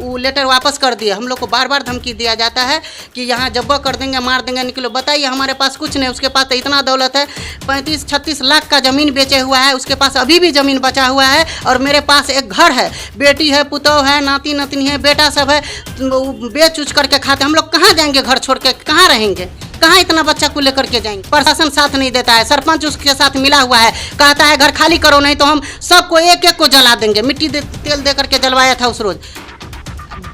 वो लेटर वापस कर दिए। हम लोग को बार बार धमकी दिया जाता है कि यहाँ जब्बा कर देंगे, मार देंगे, निकलो। बताइए, हमारे पास कुछ नहीं, उसके पास तो इतना दौलत है, 35-36 लाख का ज़मीन बेचे हुआ है, उसके पास अभी भी ज़मीन बचा हुआ है। और मेरे पास एक घर है, बेटी है, पुतौह है, नाती नतनी है, बेटा सब है, बेच उच करके खाते। हम लोग कहाँ जाएंगे? घर छोड़ के कहाँ रहेंगे? कहाँ इतना बच्चा को लेकर के जाएंगे? प्रशासन साथ नहीं देता है, सरपंच उसके साथ मिला हुआ है, कहता है घर खाली करो, नहीं तो हम सबको एक एक को जला देंगे। मिट्टी तेल दे करके जलवाया था उस रोज।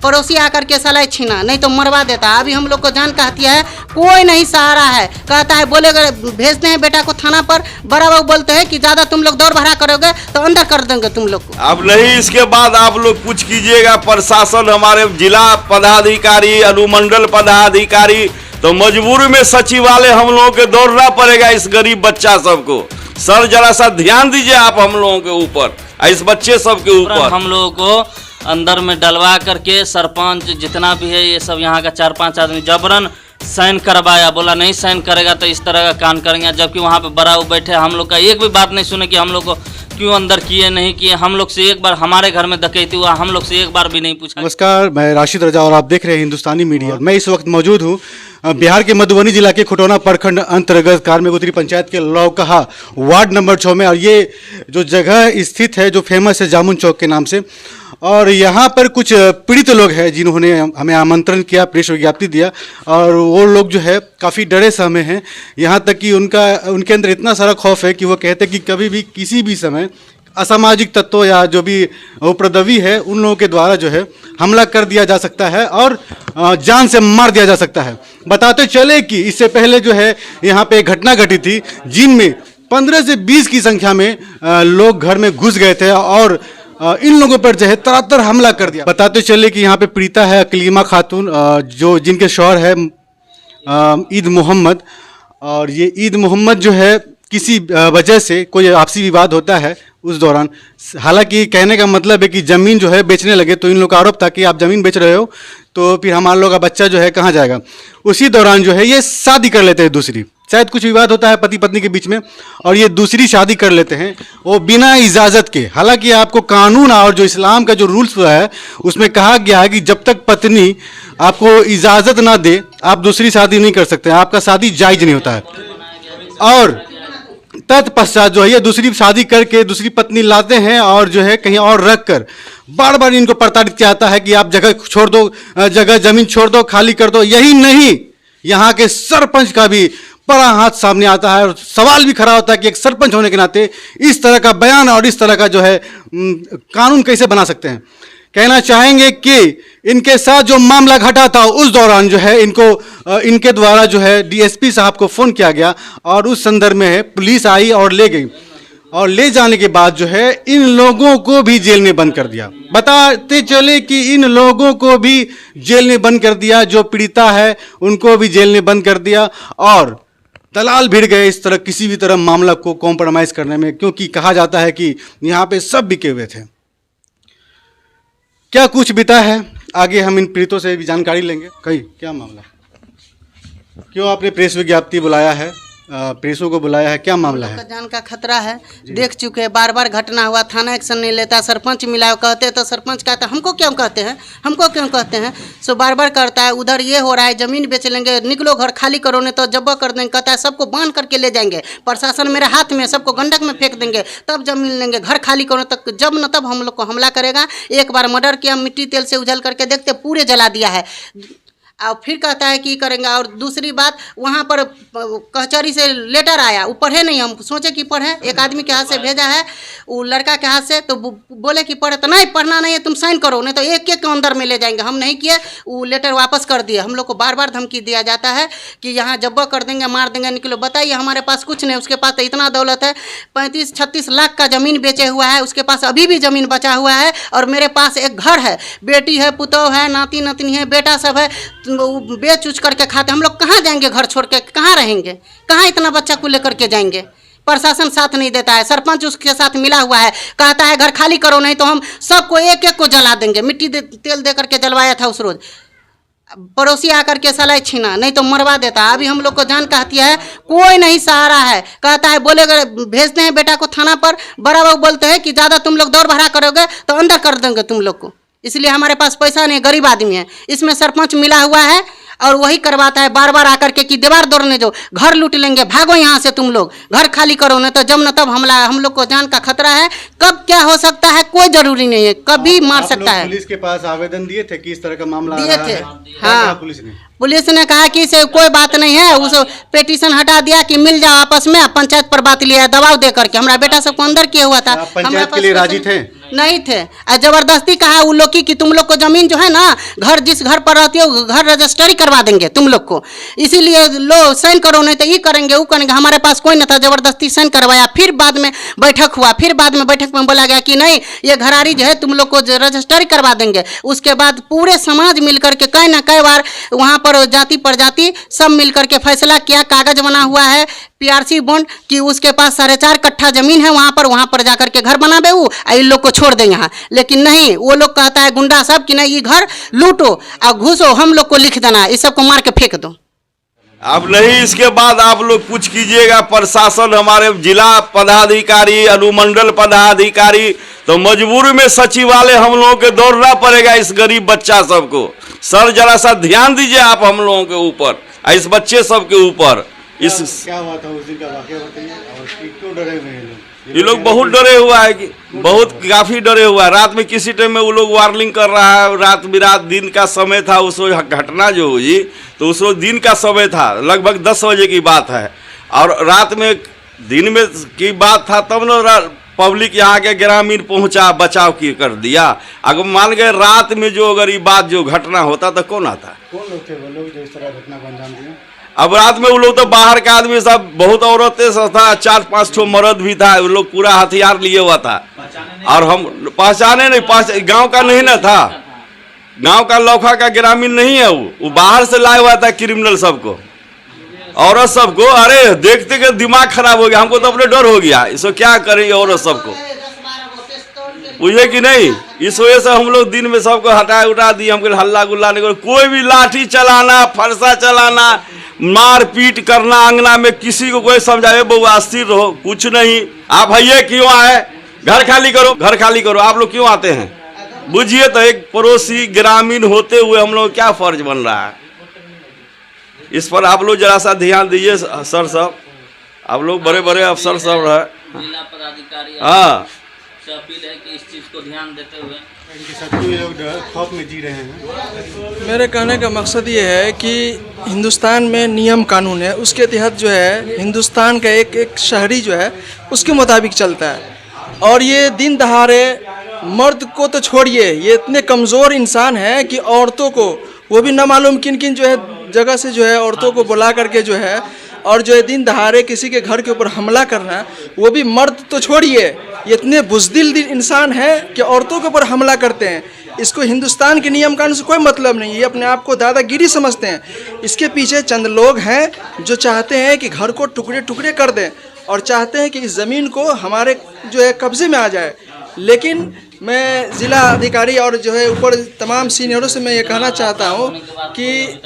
पड़ोसी आकर के सलाई छीना, नहीं तो मरवा देता। अभी हम लोग को जान का हत्या है, कोई नहीं सहारा है। कहता है बोलेगा, भेजते हैं बेटा को थाना पर, बड़ा बाबू बोलते हैं कि ज़्यादा तुम लोग दौड़ भरा करोगे तो अंदर कर देंगे तुम लोग को। अब नहीं, इसके बाद आप लोग कुछ कीजिएगा। प्रशासन, हमारे जिला पदाधिकारी, अनुमंडल पदाधिकारी, तो मजबूरी में सचिवालय हम लोगों के दौड़ना पड़ेगा इस गरीब बच्चा सबको। सर जरा सा ध्यान दीजिए आप हम लोगों के ऊपर, इस बच्चे सब के ऊपर। हम लोगों को अंदर में डलवा करके सरपंच जितना भी है ये सब यहाँ का 4-5 आदमी जबरन साइन करवाया, बोला नहीं साइन करेगा तो इस तरह का कान करेंगे। जबकि वहाँ पे बड़ा बैठे, हम लोग का एक भी बात नहीं सुने कि हम लोग को क्यों अंदर किए नहीं किए। हम लोग से एक बार, हमारे घर में डकैती हुआ, हम लोग से एक बार भी नहीं पूछा। नमस्कार, मैं राशिद रजा और आप देख रहे हैं हिंदुस्तानी मीडिया। मैं इस वक्त मौजूद हूँ बिहार के मधुबनी जिला के खुटौना प्रखंड अंतर्गत कार्मेगोत्री पंचायत के लौकहा वार्ड नंबर 6 में। और ये जो जगह स्थित है, जो फेमस है जामुन चौक के नाम से, और यहाँ पर कुछ पीड़ित लोग हैं जिन्होंने हमें आमंत्रण किया, प्रेस विज्ञप्ति दिया, और वो लोग जो है काफ़ी डरे सहमे हैं। यहाँ तक कि उनके अंदर इतना सारा खौफ है कि वो कहते हैं कि कभी भी किसी भी समय असामाजिक तत्वों या जो भी उपद्रवी है उन लोगों के द्वारा जो है हमला कर दिया जा सकता है और जान से मार दिया जा सकता है। बताते चले कि इससे पहले जो है यहाँ पे एक घटना घटी थी जिनमें 15 से 20 की संख्या में लोग घर में घुस गए थे और इन लोगों पर जो है तरातर हमला कर दिया। बताते चले कि यहाँ पे पीड़िता है अकलीमा खातून, जो जिनके शौहर है ईद मोहम्मद। और ये ईद मोहम्मद जो है किसी वजह से कोई आपसी विवाद होता है उस दौरान, हालांकि कहने का मतलब है कि ज़मीन जो है बेचने लगे, तो इन लोग का आरोप था कि आप ज़मीन बेच रहे हो तो फिर हमारे लोग का बच्चा जो है कहाँ जाएगा। उसी दौरान जो है ये शादी कर लेते हैं दूसरी, शायद कुछ विवाद होता है पति पत्नी के बीच में, और ये दूसरी शादी कर लेते हैं वो बिना इजाज़त के। हालांकि आपको कानून और जो इस्लाम का जो रूल्स है उसमें कहा गया है कि जब तक पत्नी आपको इजाज़त ना दे आप दूसरी शादी नहीं कर सकते, आपका शादी जायज़ नहीं होता है। और तत्पश्चात जो है ये दूसरी शादी करके दूसरी पत्नी लाते हैं और जो है कहीं और रख कर बार बार इनको प्रताड़ित किया जाता है कि आप जगह छोड़ दो, जगह ज़मीन छोड़ दो, खाली कर दो। यही नहीं, यहाँ के सरपंच का भी बड़ा हाथ सामने आता है और सवाल भी खड़ा होता है कि एक सरपंच होने के नाते इस तरह का बयान और इस तरह का जो है कानून कैसे बना सकते हैं। कहना चाहेंगे कि इनके साथ जो मामला घटा था उस दौरान जो है इनके द्वारा जो है डीएसपी साहब को फ़ोन किया गया और उस संदर्भ में पुलिस आई और ले गई, और ले जाने के बाद जो है इन लोगों को भी जेल में बंद कर दिया। बताते चले कि इन लोगों को भी जेल में बंद कर दिया, जो पीड़िता है उनको भी जेल में बंद कर दिया, और दलाल भिड़ गए इस तरह किसी भी तरह मामला को कॉम्प्रोमाइज़ करने में, क्योंकि कहा जाता है कि यहाँ पे सब बिके हुए थे। क्या कुछ बीता है, आगे हम इन पीड़ितों से भी जानकारी लेंगे। कहीं क्या मामला, क्यों आपने प्रेस विज्ञप्ति बुलाया है, प्रेसों को बुलाया है, क्या मामला है? जान का खतरा है, देख चुके हैं, बार बार घटना हुआ, थाना एक्शन नहीं लेता, सरपंच मिला कहते तो सरपंच कहता हमको क्यों कहते हैं, हमको क्यों कहते हैं, सो बार बार करता है। उधर ये हो रहा है, ज़मीन बेच लेंगे, निकलो घर खाली करो, नहीं तो जब्बा कर देंगे, कहता है सबको बांध करके ले जाएंगे, प्रशासन मेरे हाथ में, सबको गंडक में फेंक देंगे, तब ज़मीन लेंगे, घर खाली करो तक, जब न तब हम लोग को हमला करेगा। एक बार मर्डर किया, मिट्टी तेल से उजल करके देखते पूरे जला दिया है, और फिर कहता है कि करेंगे। और दूसरी बात, वहाँ पर कचहरी से लेटर आया, वो पढ़े नहीं, हम सोचे कि पढ़े, एक आदमी के हाथ से भेजा है, वो लड़का के हाथ से, तो बोले कि पढ़े, तो नहीं पढ़ना नहीं है, तुम साइन करो, नहीं तो एक एक के अंदर में ले जाएंगे। हम नहीं किए, वो लेटर वापस कर दिए। हम लोग को बार बार धमकी दिया जाता है कि यहाँ जब्बा कर देंगे, मार देंगे, निकलो। बताइए, हमारे पास कुछ नहीं, उसके पास तो इतना दौलत है, 35-36 लाख का ज़मीन बेचे हुआ है, उसके पास अभी भी ज़मीन बचा हुआ है, और मेरे पास एक घर है, बेटी है, पुतौह है, नाती नतनी है, बेटा सब है, बेच उच करके खाते। हम लोग कहाँ जाएंगे? घर छोड़ के कहाँ रहेंगे? कहाँ इतना बच्चा को लेकर के जाएंगे? प्रशासन साथ नहीं देता है, सरपंच उसके साथ मिला हुआ है, कहता है घर खाली करो, नहीं तो हम सबको एक एक को जला देंगे। मिट्टी तेल दे करके जलवाया था उस रोज। पड़ोसी आकर के सलाई छीना, नहीं तो मरवा देता। अभी हम लोग को जान का हत्या है, कोई नहीं सहारा है। कहता है बोलेगा, भेजते हैं बेटा को थाना पर, बड़ा बाबू बोलते हैं कि ज़्यादा तुम लोग दौड़ भरा करोगे तो अंदर कर देंगे तुम लोग को। इसलिए हमारे पास पैसा नहीं, गरीब आदमी है। इसमें सरपंच मिला हुआ है और वही करवाता है बार बार आकर के कि दीवार तोड़ने जो घर लूट लेंगे, भागो यहाँ से तुम लोग, घर खाली करो, नहीं तो जब न तब हमला, हम लोग को जान का खतरा है। कब क्या हो सकता है कोई जरूरी नहीं है, कभी मार आप सकता लोग है। पुलिस के पास आवेदन दिए थे कि इस तरह का मामला आ दिए रहा थे, है? क्या हाँ। कहा पुलिस ने? पुलिस ने कहा कि इसे कोई बात नहीं है, उस पेटिशन हटा दिया कि मिल जाओ आपस में, पंचायत पर बात लिया है दबाव दे करके। हमारा बेटा सबको अंदर किया हुआ था। आप पंचायत हमारे के पास लिए पैसा राजी थे? नहीं थे। और जबरदस्ती कहा उन लोग की कि तुम लोग को जमीन जो है ना, घर जिस घर पर रहती है घर रजिस्ट्री करवा देंगे तुम लोग को, इसीलिए लो साइन करो, नहीं तो ये करेंगे वो करेंगे। हमारे पास कोई न था, जबरदस्ती साइन करवाया। फिर बाद में बैठक हुआ, फिर बाद में बैठक में बोला गया कि नहीं ये घरारी जो है तुम लोग को रजिस्ट्री करवा देंगे। उसके बाद पूरे समाज मिल करके कई ना कई बार वहाँ पर जाति प्रजाति सब मिल करके फैसला किया, कागज बना हुआ है पीआरसी बॉन्ड कि उसके पास 4.5 कट्ठा जमीन है वहाँ पर जाकर के घर बनावे वो, इन लोग को छोड़ दें यहाँ। लेकिन नहीं, वो लोग कहता है गुंडा सब कि नहीं ये घर लूटो और घुसो, हम लोग को लिख देना, इस सबको मार के फेंक दो। अब नहीं, इसके बाद आप लोग कुछ कीजिएगा, प्रशासन हमारे जिला पदाधिकारी अनुमंडल पदाधिकारी, तो मजबूरी में सचिवालय हम लोगों के दौड़ना पड़ेगा इस गरीब बच्चा सबको। सर जरा सा ध्यान दीजिए आप हम लोगों के ऊपर, इस बच्चे सब के ऊपर। इस क्या हुआ था उस दिन का वाकया बताइए, और क्यों डरे हुए हैं लोग? ये लोग बहुत डरे हुआ है कि बहुत काफी डरे हुआ है। रात में किसी टाइम में वो लोग वार्निंग कर रहा है, रात बिरात दिन का समय था उस घटना जो हुई, तो उस दिन का समय था, लगभग 10 बजे की बात है। और रात में दिन में की बात था तब न पब्लिक यहाँ के ग्रामीण पहुँचा, बचाव की कर दिया। अगर मान गए रात में जो अगर ये बात जो घटना होता तो कौन आता? कौन लोग थे वो लोग जो इस तरह घटना को अंजाम दिए? अब रात में वो लोग तो बाहर का आदमी सब, बहुत औरतें सब था, 4-5 ठो मर्द भी था, वो लोग पूरा हथियार लिए हुआ था। और हम पहचाने नहीं, गांव का नहीं ना था, गांव का लौखा का ग्रामीण नहीं है, वो बाहर से लाया हुआ था क्रिमिनल सबको, औरत सबको। अरे देखते के दिमाग खराब हो गया, हमको तो अपने डर हो गया, इसको क्या करें औरत सबको, बुझे कि नहीं। इस वजह से हम लोग दिन में सबको हटा उठा दिए, हमको हल्ला गुल्ला नहीं करो। कोई भी लाठी चलाना, फरसा चलाना, मार पीट करना, अंगना में किसी को कोई समझाए बउआ स्थिर रहो, कुछ नहीं। आप भैया क्यों आए, घर खाली करो, घर खाली करो, आप लोग क्यों आते हैं? बुझिए तो एक पड़ोसी ग्रामीण होते हुए हम लोग क्या फर्ज बन रहा है, इस पर आप लोग जरा सा ध्यान दीजिए। सर सब आप लोग बड़े बड़े अफसर सब रहे, जिला पदाधिकारी हाँ, से अपील है कि इस चीज को ध्यान देते हुए इनके साथ ये लोग खौफ में जी रहे हैं। मेरे कहने का मकसद ये है कि हिंदुस्तान में नियम कानून है, उसके तहत जो है हिंदुस्तान का एक शहरी जो है उसके मुताबिक चलता है। और ये दिन दहाड़े मर्द को तो छोड़िए, ये इतने कमज़ोर इंसान है कि औरतों को, वो भी ना मालूम किन किन जो है जगह से जो है औरतों को बुला करके जो है, और जो है दिन दहाड़े किसी के घर के ऊपर हमला करना, वो भी मर्द तो छोड़िए, ये इतने बुज़दिल इंसान है कि औरतों के ऊपर हमला करते हैं। इसको हिंदुस्तान के नियम कानून से कोई मतलब नहीं है, ये अपने आप को दादागिरी समझते हैं। इसके पीछे चंद लोग हैं जो चाहते हैं कि घर को टुकड़े टुकड़े कर दें और चाहते हैं कि इस ज़मीन को हमारे जो है कब्ज़े में आ जाए। लेकिन मैं ज़िला अधिकारी और जो है ऊपर तमाम सीनियरों से मैं ये कहना चाहता हूँ कि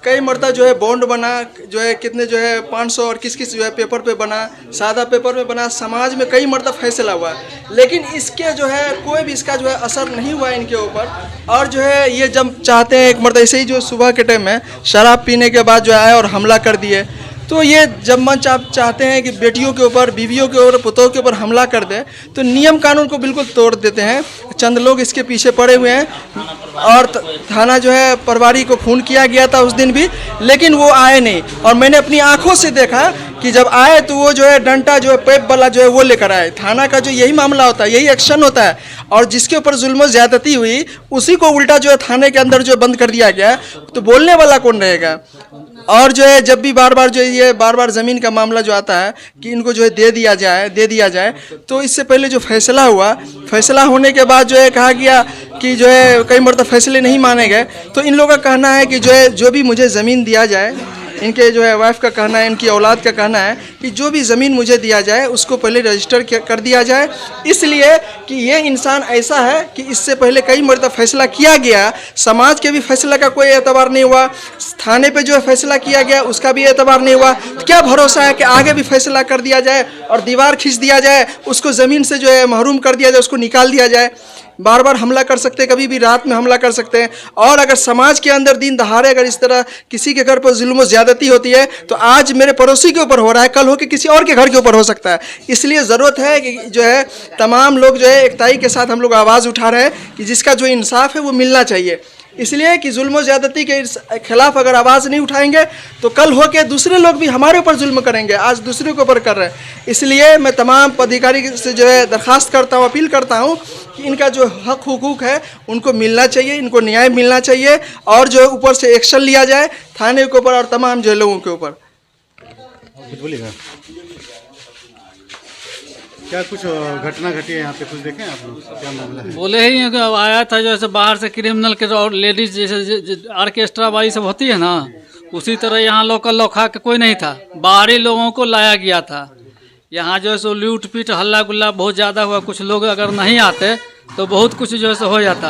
कई मरतबा जो है बॉन्ड बना, जो है कितने जो है 500 और किस जो है पेपर पे बना, सादा पेपर में बना, समाज में कई मरतबा फैसला हुआ, लेकिन इसके जो है कोई भी इसका जो है असर नहीं हुआ इनके ऊपर। और जो है ये जब चाहते हैं एक मरतबा ऐसे ही जो सुबह के टाइम में शराब पीने के बाद जो आए और हमला कर दिए, तो ये जब मन चाहते हैं कि बेटियों के ऊपर, बीवियों के ऊपर, पुतों के ऊपर हमला कर दे, तो नियम कानून को बिल्कुल तोड़ देते हैं। चंद लोग इसके पीछे पड़े हुए हैं और थाना जो है प्रभारी को फ़ोन किया गया था उस दिन भी, लेकिन वो आए नहीं। और मैंने अपनी आंखों से देखा कि जब आए तो वो जो है डंडा जो है पेप वाला जो है वो लेकर आए। थाना का जो यही मामला होता है, यही एक्शन होता है, और जिसके ऊपर जुल्म ज़्यादती हुई उसी को उल्टा जो है थाने के अंदर जो बंद कर दिया गया, तो बोलने वाला कौन रहेगा। और जो है जब भी बार बार ज़मीन का मामला जो आता है कि इनको जो है दे दिया जाए, तो इससे पहले जो फैसला होने के बाद जो है कहा गया कि जो है कई मरतबा फैसले नहीं माने गए। तो इन लोगों का कहना है कि जो है जो भी मुझे ज़मीन दिया जाए, इनके जो है वाइफ का कहना है, इनकी औलाद का कहना है कि जो भी ज़मीन मुझे दिया जाए उसको पहले रजिस्टर कर दिया जाए, इसलिए कि ये इंसान ऐसा है कि इससे पहले कई मरतबा फैसला किया गया, समाज के भी फैसला का कोई एतबार नहीं हुआ, थाने पे जो है फैसला किया गया उसका भी एतबार नहीं हुआ। तो क्या भरोसा है कि आगे भी फैसला कर दिया जाए और दीवार खींच दिया जाए, उसको ज़मीन से जो है महरूम कर दिया जाए, उसको निकाल दिया जाए। बार बार हमला कर सकते हैं, कभी भी रात में हमला कर सकते हैं। और अगर समाज के अंदर दिन दहाड़े अगर इस तरह किसी के घर पर जुल्म व ज्यादती होती है तो आज मेरे पड़ोसी के ऊपर हो रहा है, कल हो के किसी और के घर के ऊपर हो सकता है। इसलिए ज़रूरत है कि जो है तमाम लोग जो है एकताई के साथ हम लोग आवाज़ उठा रहे हैं कि जिसका जो इंसाफ है वो मिलना चाहिए। इसलिए कि जुल्म ज़्यादती के खिलाफ अगर आवाज़ नहीं उठाएंगे तो कल हो के दूसरे लोग भी हमारे ऊपर जुल्म करेंगे, आज दूसरे के ऊपर कर रहे हैं। इसलिए मैं तमाम अधिकारी से जो है दरख्वास्त करता हूँ, अपील करता हूँ कि इनका जो हक हुकूक है उनको मिलना चाहिए, इनको न्याय मिलना चाहिए और जो ऊपर से एक्शन लिया जाए थाने के ऊपर और तमाम जो लोगों के ऊपर। कुछ बोलिएगा? क्या कुछ घटना घटी है यहाँ पे, कुछ देखें आप लोग, क्या मामला है? बोले ही हैं कि अब आया था जैसे बाहर से क्रिमिनल के और लेडीज जैसे ऑर्केस्ट्रा वाली सब होती है ना, उसी तरह यहाँ लोकल लोखा के कोई नहीं था, बाहरी लोगों को लाया गया था। यहाँ जो है सो लूट पीट हल्ला गुल्ला बहुत ज़्यादा हुआ, कुछ लोग अगर नहीं आते तो बहुत कुछ जो है सो हो जाता।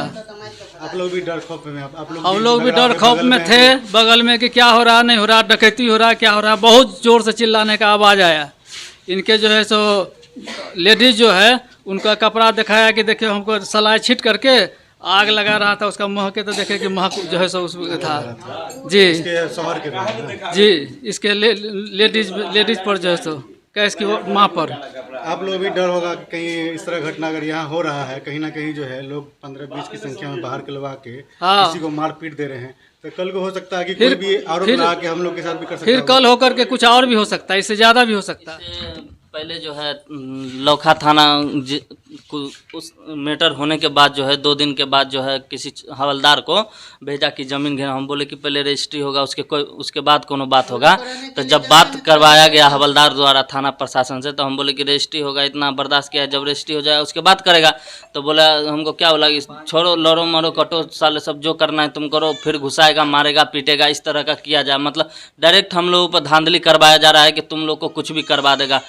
आप लोग भी डर खौफ में, हम लोग भी डर खौफ में थे बगल में कि क्या हो रहा नहीं हो रहा, डकैती हो रहा क्या हो रहा, बहुत ज़ोर से चिल्लाने का आवाज़ आया। इनके जो है सो लेडीज जो है उनका कपड़ा दिखाया कि देखिए हमको सलाई छीट करके आग लगा रहा था, उसका महक तो देखे कि महक जो है सो उसमें था जी, शहर के जी इसके लेडीज पर जो है सो कैस की माँ पर। आप लोग भी डर होगा कि कहीं इस तरह घटना अगर यहाँ हो रहा है, कहीं ना कहीं जो है लोग 15-20 की संख्या में बाहर के के हाँ। किसी को मार पीट दे रहे हैं, तो कल को हो सकता है कि कोई भी आरोप लगा के हम लोग के साथ भी कर सकता फिर है। कल होकर के कुछ और भी हो सकता है, इससे ज़्यादा भी हो सकता है। पहले जो है लौखा थाना उस मैटर होने के बाद जो है 2 दिन के बाद जो है किसी हवलदार को भेजा कि ज़मीन घेरा। हम बोले कि पहले रजिस्ट्री होगा उसके बाद कोनो बात होगा। तो जब बात करवाया गया हवलदार द्वारा थाना प्रशासन से तो हम बोले कि रजिस्ट्री होगा, इतना बर्दाश्त किया, जब रजिस्ट्री हो जाएगा उसके बाद करेगा। तो बोला हमको क्या बोला कि छोड़ो लड़ो मरो कटो साले सब जो करना है तुम करो, फिर घुसाएगा मारेगा पीटेगा, इस तरह का किया जाए। मतलब डायरेक्ट हम लोगों पर धांधली करवाया जा रहा है कि तुम लोग को कुछ भी करवा देगा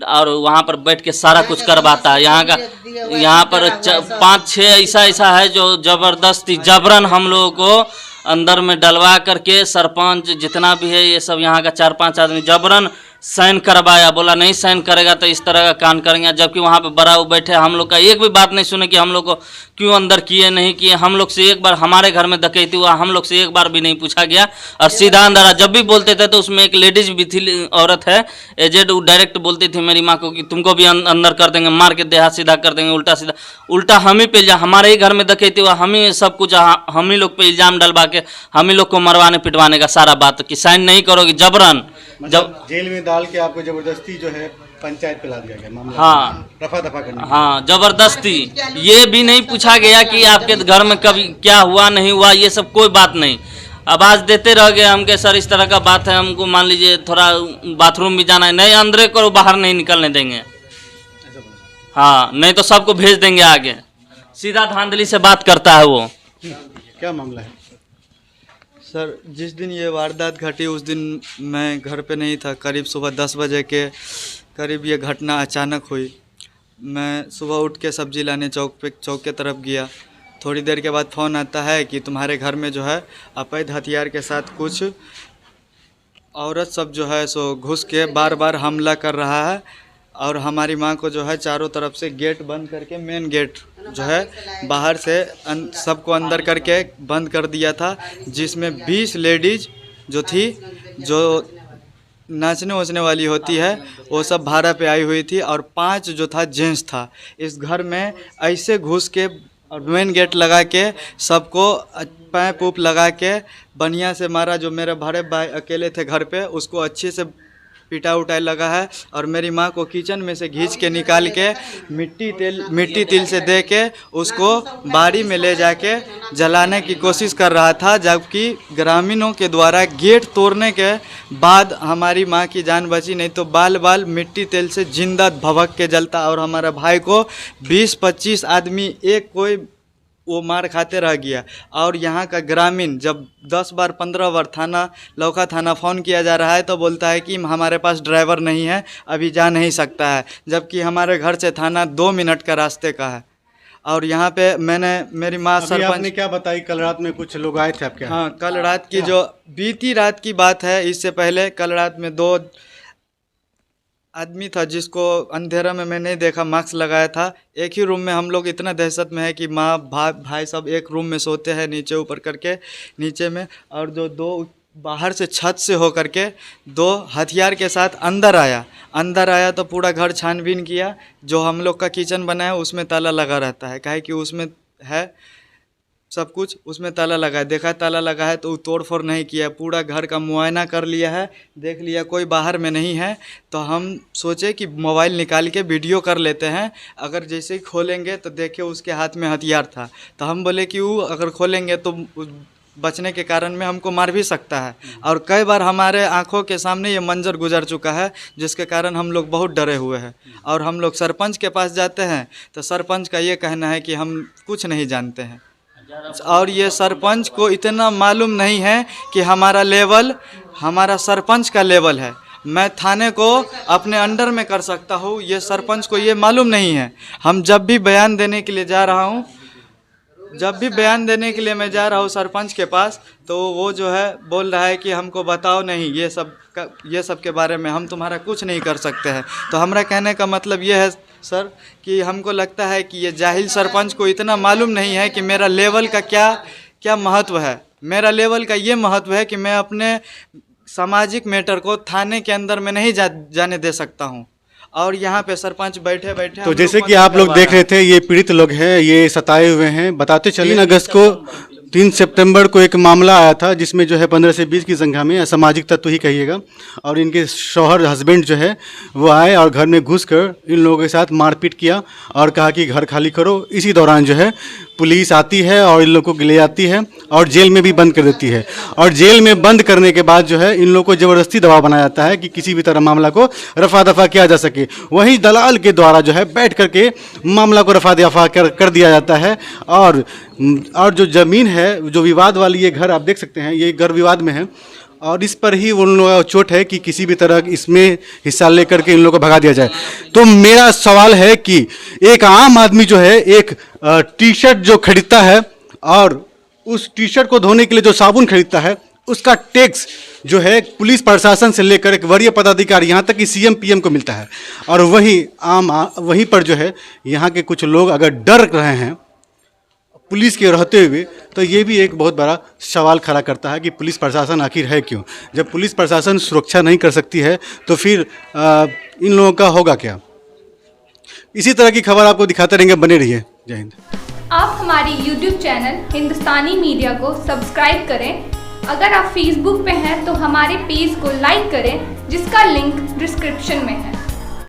और वहाँ पर बैठ के सारा कुछ करवाता है। यहाँ पर 5-6 ऐसा है जो जबरदस्ती जबरन हम लोगों को अंदर में डलवा करके सरपंच जितना भी है ये सब यहाँ का 4-5 आदमी जबरन साइन करवाया, बोला नहीं साइन करेगा तो इस तरह का कान करेंगे। जबकि वहाँ पे बड़ा बैठे हम लोग का एक भी बात नहीं सुने कि हम लोग को क्यों अंदर किए नहीं किए। हम लोग से एक बार हमारे घर में डकैती हुआ, हम लोग से एक बार भी नहीं पूछा गया और सीधा अंदर। जब भी बोलते थे तो उसमें एक लेडीज भी थी, औरत है एजेड, वो डायरेक्ट बोलती थी मेरी माँ को कि तुमको भी अंदर कर देंगे, मार के देहा सीधा कर देंगे, उल्टा सीधा। उल्टा हम ही पे हमारे ही घर में डकैती हुआ, हम ही सब कुछ हम ही लोग पे इल्ज़ाम डलवा के हम ही लोग को मरवाने पिटवाने का सारा बात कि साइन नहीं करोगे जबरन। जब जेल में डाल के आपको जबरदस्ती जो है पंचायत पे ला दिया गया मामला, हाँ रफा दफा करने। हाँ जबरदस्ती, ये भी नहीं पूछा गया कि आपके घर में कभी क्या हुआ नहीं हुआ, ये सब कोई बात नहीं। आवाज़ देते रह गए हमके सर इस तरह का बात है, हमको मान लीजिए थोड़ा बाथरूम भी जाना है, नहीं अंदर करो बाहर नहीं निकलने देंगे। हाँ नहीं तो सबको भेज देंगे आगे, सीधा धांधली से बात करता है वो। क्या मामला है सर? जिस दिन ये वारदात घटी उस दिन मैं घर पे नहीं था, करीब सुबह 10 बजे के करीब ये घटना अचानक हुई। मैं सुबह उठ के सब्जी लाने चौक के तरफ गया। थोड़ी देर के बाद फ़ोन आता है कि तुम्हारे घर में जो है अवैध हथियार के साथ कुछ औरत सब जो है सो घुस के बार बार हमला कर रहा है और हमारी माँ को जो है चारों तरफ से गेट बंद करके, मेन गेट जो है बाहर से सबको अंदर करके बंद कर दिया था, जिसमें 20 लेडीज जो थी, जो नाचने वचने वाली होती है, वो सब भाड़ा पे आई हुई थी और 5 जो था जेंट्स था। इस घर में ऐसे घुस के और मेन गेट लगा के सबको पैप उप लगा के बढ़िया से मारा। जो मेरे बड़े भाई अकेले थे घर पे, उसको अच्छे से पिटा उटाई लगा है और मेरी माँ को किचन में से खींच के निकाल के मिट्टी तेल से दे के उसको बाड़ी में ले जाके जलाने की कोशिश कर रहा था। जबकि ग्रामीणों के द्वारा गेट तोड़ने के बाद हमारी माँ की जान बची, नहीं तो बाल बाल मिट्टी तेल से जिंदा भभक के जलता और हमारे भाई को 20-25 आदमी एक कोई वो मार खाते रह गया। और यहाँ का ग्रामीण जब 10 बार 15 बार लौखा थाना फ़ोन किया जा रहा है तो बोलता है कि हमारे पास ड्राइवर नहीं है, अभी जा नहीं सकता है, जबकि हमारे घर से थाना 2 मिनट का रास्ते का है। और यहाँ पे मेरी माँ सरपंच आपने क्या बताई, कल रात में कुछ लोग आए थे आपके? हाँ, कल रात की जो बीती रात की बात है, इससे पहले कल रात में 2 आदमी था जिसको अंधेरा में मैं नहीं देखा, मास्क लगाया था। एक ही रूम में हम लोग इतना दहशत में है कि माँ भाई सब एक रूम में सोते हैं नीचे ऊपर करके नीचे में, और जो दो बाहर से छत से हो करके दो हथियार के साथ अंदर आया तो पूरा घर छानबीन किया। जो हम लोग का किचन बना है उसमें ताला लगा रहता है, काहे कि उसमें है सब कुछ, उसमें ताला लगा है। देखा ताला लगा है तो तोड़ फोड़ नहीं किया, पूरा घर का मुआयना कर लिया है, देख लिया कोई बाहर में नहीं है। तो हम सोचे कि मोबाइल निकाल के वीडियो कर लेते हैं, अगर जैसे ही खोलेंगे तो देखे उसके हाथ में हथियार था। तो हम बोले कि वो अगर खोलेंगे तो बचने के कारण में हमको मार भी सकता है। और कई बार हमारे आंखों के सामने ये मंजर गुजर चुका है, जिसके कारण हम लोग बहुत डरे हुए हैं। और हम लोग सरपंच के पास जाते हैं तो सरपंच का ये कहना है कि हम कुछ नहीं जानते हैं, और ये सरपंच को इतना मालूम नहीं है कि हमारा लेवल हमारा सरपंच का लेवल है। मैं थाने को अपने अंडर में कर सकता हूँ, ये सरपंच को ये मालूम नहीं है। हम जब भी बयान देने के लिए जा रहा हूँ मैं जा रहा हूँ सरपंच के पास, तो वो जो है बोल रहा है कि हमको बताओ नहीं, ये सब के बारे में हम तुम्हारा कुछ नहीं कर सकते हैं। तो हमारा कहने का मतलब ये है सर कि हमको लगता है कि ये जाहिल सरपंच को इतना मालूम नहीं है कि मेरा लेवल का क्या महत्व है। मेरा लेवल का ये महत्व है कि मैं अपने सामाजिक मैटर को थाने के अंदर में नहीं जाने दे सकता हूँ। और यहाँ पे सरपंच बैठे तो जैसे कि आप लोग देख रहे थे, ये पीड़ित लोग हैं, ये सताए हुए हैं। बताते चलिए 3 सितंबर को एक मामला आया था जिसमें जो है 15 से 20 की संख्या में असामाजिक तत्व ही कहिएगा, और इनके शौहर हस्बैंड जो है वो आए और घर में घुसकर इन लोगों के साथ मारपीट किया और कहा कि घर खाली करो। इसी दौरान जो है पुलिस आती है और इन लोगों को ले जाती है और जेल में भी बंद कर देती है। और जेल में बंद करने के बाद जो है इन लोगों को ज़बरदस्ती दबाव बनाया जाता है कि किसी भी तरह मामला को रफा दफा किया जा सके। वहीं दलाल के द्वारा जो है बैठ करके मामला को रफा दफा कर दिया जाता है। और जो ज़मीन है, जो विवाद वाली ये घर आप देख सकते हैं, ये घर विवाद में है, और इस पर ही उन लोगों का चोट है कि किसी भी तरह इसमें हिस्सा लेकर के इन लोगों को भगा दिया जाए। तो मेरा सवाल है कि एक आम आदमी जो है एक टी शर्ट जो खरीदता है और उस टी शर्ट को धोने के लिए जो साबुन खरीदता है, उसका टैक्स जो है पुलिस प्रशासन से लेकर एक वरीय पदाधिकारी यहाँ तक कि सीएम पीएम को मिलता है। और वहीं पर जो है यहाँ के कुछ लोग अगर डर रहे हैं पुलिस के रहते हुए, तो ये भी एक बहुत बड़ा सवाल खड़ा करता है कि पुलिस प्रशासन आखिर है क्यों। जब पुलिस प्रशासन सुरक्षा नहीं कर सकती है तो फिर इन लोगों का होगा क्या। इसी तरह की खबर आपको दिखाते रहेंगे, बने रहिए। जय हिंद। आप हमारी YouTube चैनल हिंदुस्तानी मीडिया को सब्सक्राइब करें। अगर आप Facebook पे हैं तो हमारे पेज को लाइक करें, जिसका लिंक डिस्क्रिप्शन में है।